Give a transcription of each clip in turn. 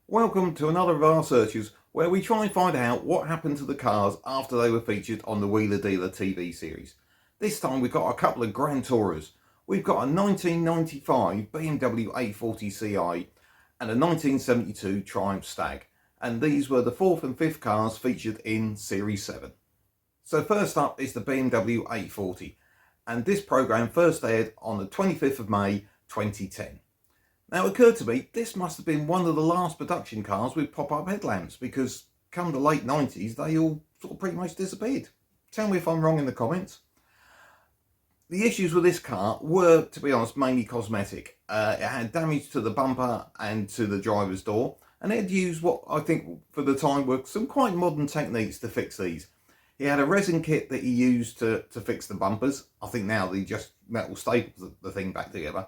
Welcome to another of our searches where we try and find out what happened to the cars after they were featured on the Wheeler Dealer TV series. This time we've got a couple of Grand Tourers. We've got a 1995 BMW A40 CI and a 1972 Triumph Stag, and these were the fourth and fifth cars featured in Series 7. So first up is the BMW A40, and this programme first aired on the 25th of May 2010. Now it occurred to me, this must have been one of the last production cars with pop-up headlamps, because come the late 90s they all sort of pretty much disappeared. Tell me if I'm wrong in the comments. The issues with this car were, to be honest, mainly cosmetic. It had damage to the bumper and to the driver's door, and it had used what I think for the time were some quite modern techniques to fix these. He had a resin kit that he used to fix the bumpers. I think now they just metal staples the thing back together.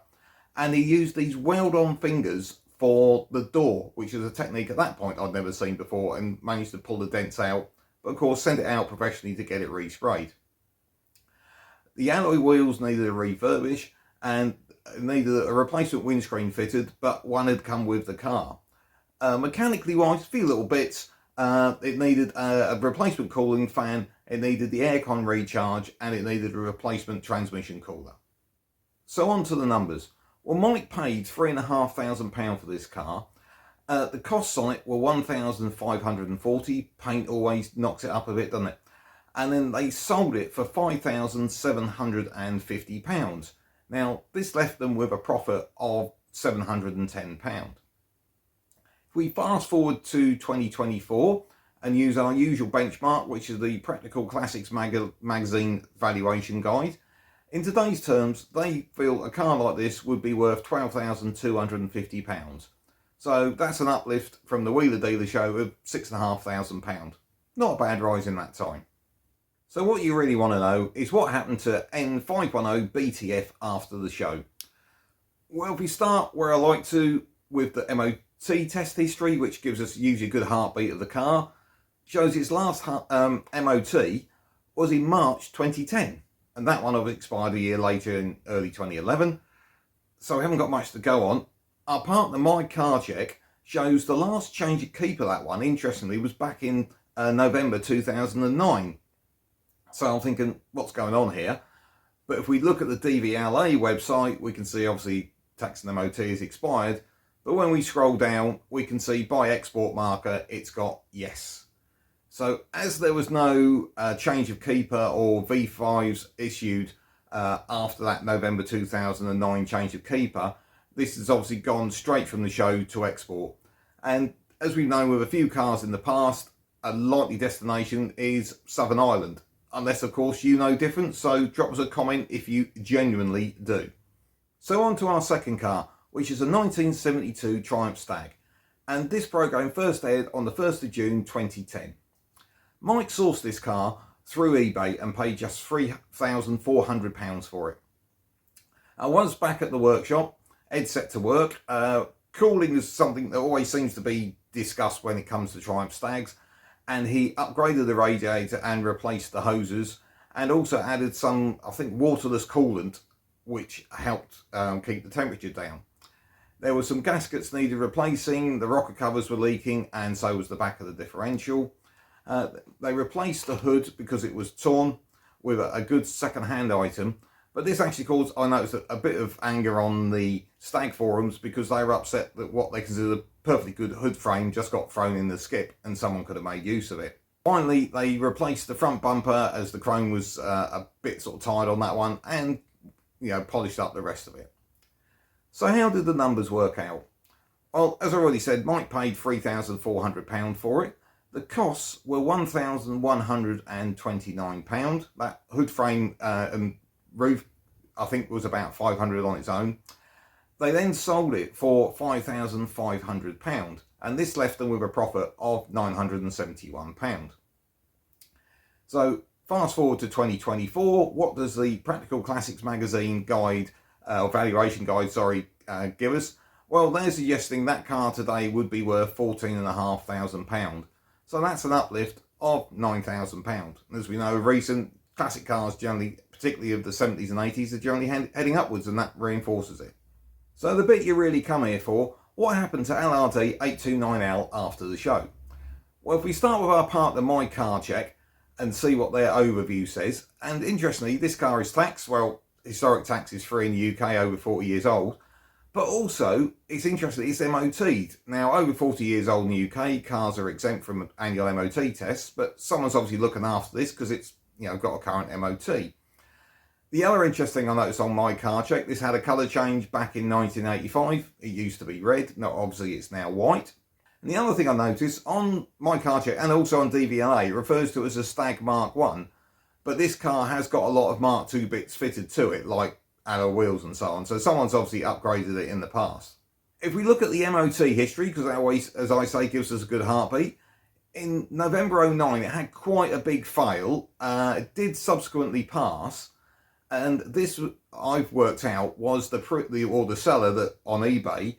And he used these weld-on fingers for the door, which is a technique at that point I'd never seen before, and managed to pull the dents out, but of course sent it out professionally to get it resprayed. The alloy wheels needed a refurbish and needed a replacement windscreen fitted, but one had come with the car. Mechanically wise, a few little bits. It needed a replacement cooling fan, it needed the aircon recharge, and it needed a replacement transmission cooler. So on to the numbers. Well, Mike paid £3,500 for this car. The costs on it were £1,540. Paint always knocks it up a bit, doesn't it? And then they sold it for £5,750. Now, this left them with a profit of £710. If we fast forward to 2024 and use our usual benchmark, which is the Practical Classics magazine valuation guide, in today's terms, they feel a car like this would be worth £12,250. So that's an uplift from the Wheeler Dealer show of £6,500. Not a bad rise in that time. So what you really want to know is what happened to N510 BTF after the show. Well, if we start where I like to with the MOT test history, which gives us usually a good heartbeat of the car, shows its last MOT was in March 2010. And that one have expired a year later in early 2011. So we haven't got much to go on. Our partner, My Car Check, shows the last change of keeper, that one, interestingly, was back in November 2009. So I'm thinking, what's going on here? But if we look at the DVLA website, we can see obviously tax and MOT is expired. But when we scroll down, we can see by export marker, it's got yes. So as there was no change of keeper or V5s issued after that November 2009 change of keeper, this has obviously gone straight from the show to export. And as we've known with a few cars in the past, a likely destination is Southern Ireland. Unless, of course, you know different, so drop us a comment if you genuinely do. So on to our second car, which is a 1972 Triumph Stag. And this programme first aired on the 1st of June 2010. Mike sourced this car through eBay and paid just £3,400 for it. Once back at the workshop, Ed set to work. Cooling is something that always seems to be discussed when it comes to Triumph Stags, and he upgraded the radiator and replaced the hoses, and also added some, I think, waterless coolant, which helped keep the temperature down. There were some gaskets needed replacing, the rocker covers were leaking, and so was the back of the differential. They replaced the hood because it was torn with a good second-hand item, but this actually caused, I noticed, a bit of anger on the Stag forums because they were upset that what they considered a perfectly good hood frame just got thrown in the skip and someone could have made use of it. Finally, they replaced the front bumper as the chrome was a bit sort of tired on that one, and polished up the rest of it. So how did the numbers work out? Well, as I already said, Mike paid £3,400 for it. The costs were £1,129. That hood frame and roof, I think, was about £500 on its own. They then sold it for £5,500, and this left them with a profit of £971. So fast forward to 2024, what does the Practical Classics magazine guide, or valuation guide, sorry, give us? Well, they're suggesting that car today would be worth £14,500. So that's an uplift of £9,000. As we know, recent classic cars generally, particularly of the 70s and 80s, are generally heading upwards, and that reinforces it. So the bit you really come here for, What happened to LRD 829L after the show? Well, if we start with our partner My Car Check and see what their overview says, and interestingly, this car is taxed. Well, historic tax is free in the UK, over 40 years old. But also, it's interesting, it's MOT'd. Now, over 40 years old in the UK, cars are exempt from annual MOT tests, but someone's obviously looking after this because it's, got a current MOT. The other interesting thing I noticed on My Car Check, this had a colour change back in 1985. It used to be red, not obviously it's now white. And the other thing I noticed on My Car Check and also on DVLA, it refers to it as a Stag Mark 1, but this car has got a lot of Mark 2 bits fitted to it, like alloy wheels and so on. So someone's obviously upgraded it in the past. If we look at the MOT history, because that always, as I say, gives us a good heartbeat, in November 09 it had quite a big fail. It did subsequently pass, and this I've worked out was the seller that on eBay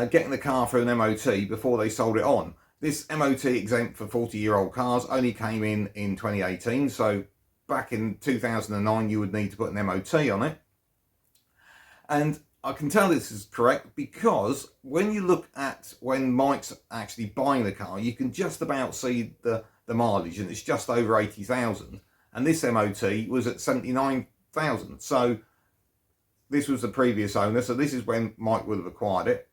getting the car for an MOT before they sold it on. This MOT exempt for 40-year-old cars only came in 2018, so back in 2009 you would need to put an MOT on it. And I can tell this is correct because when you look at when Mike's actually buying the car, you can just about see the mileage, and it's just over 80,000. And this MOT was at 79,000. So this was the previous owner. So this is when Mike would have acquired it.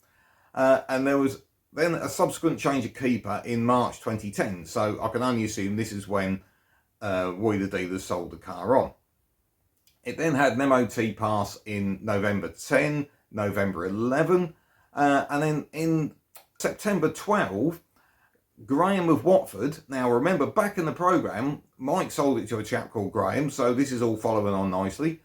And there was then a subsequent change of keeper in March 2010. So I can only assume this is when Wheeler Dealers sold the car on. It then had an MOT pass in November 10, November 11, and then in September 12, Graham of Watford, now remember back in the programme, Mike sold it to a chap called Graham, so this is all following on nicely.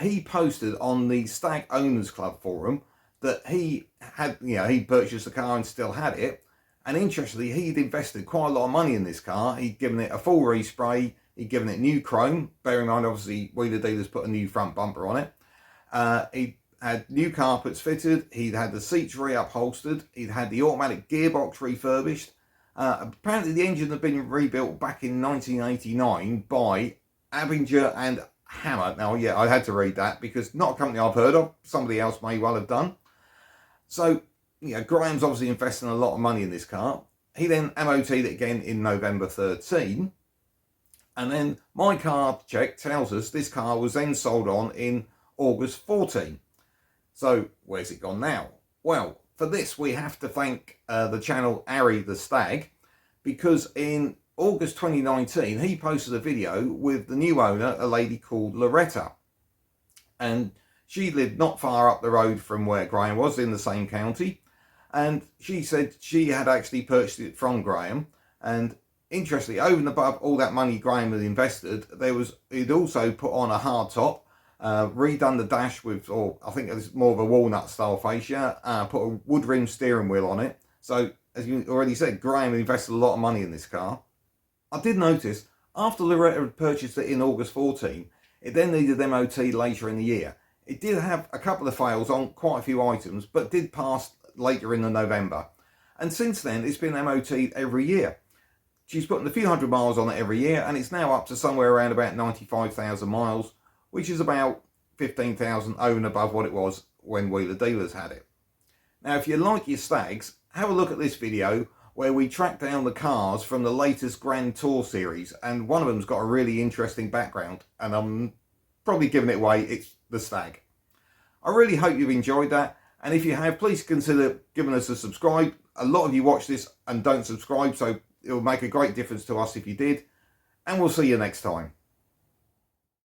He posted on the Stag Owners Club forum that he had, he purchased the car and still had it. And interestingly, he'd invested quite a lot of money in this car. He'd given it a full respray. He'd given it new chrome. Bear in mind, obviously, Wheeler Dealers put a new front bumper on it. He had new carpets fitted. He'd had the seats reupholstered. He'd had the automatic gearbox refurbished. Apparently, the engine had been rebuilt back in 1989 by Abinger and Hammer. Now, yeah, I had to read that because not a company I've heard of. Somebody else may well have done. So, Graham's obviously investing a lot of money in this car. He then MOT'd it again in November 13. And then My Car Check tells us this car was then sold on in August 14. So where's it gone now? Well, for this we have to thank the channel Ari the Stag, because in August 2019 he posted a video with the new owner, a lady called Loretta. And she lived not far up the road from where Graham was, in the same county. And she said she had actually purchased it from Graham. And interestingly, over and above all that money Graham had invested, he'd also put on a hard top, redone the dash with, or I think it was more of a walnut style fascia, put a wood rim steering wheel on it. So, as you already said, Graham invested a lot of money in this car. I did notice, after Loretta had purchased it in August 14, it then needed MOT later in the year. It did have a couple of fails on quite a few items, but did pass later in the November. And since then, it's been MOT'd every year. She's putting a few hundred miles on it every year, and it's now up to somewhere around about 95,000 miles, which is about 15,000 over and above what it was when Wheeler Dealers had it. Now, if you like your Stags, have a look at this video where we track down the cars from the latest Grand Tour series, and one of them's got a really interesting background, and I'm probably giving it away, it's the Stag. I really hope you've enjoyed that, and if you have, please consider giving us a subscribe. A lot of you watch this and don't subscribe, so it will make a great difference to us if you did, and we'll see you next time.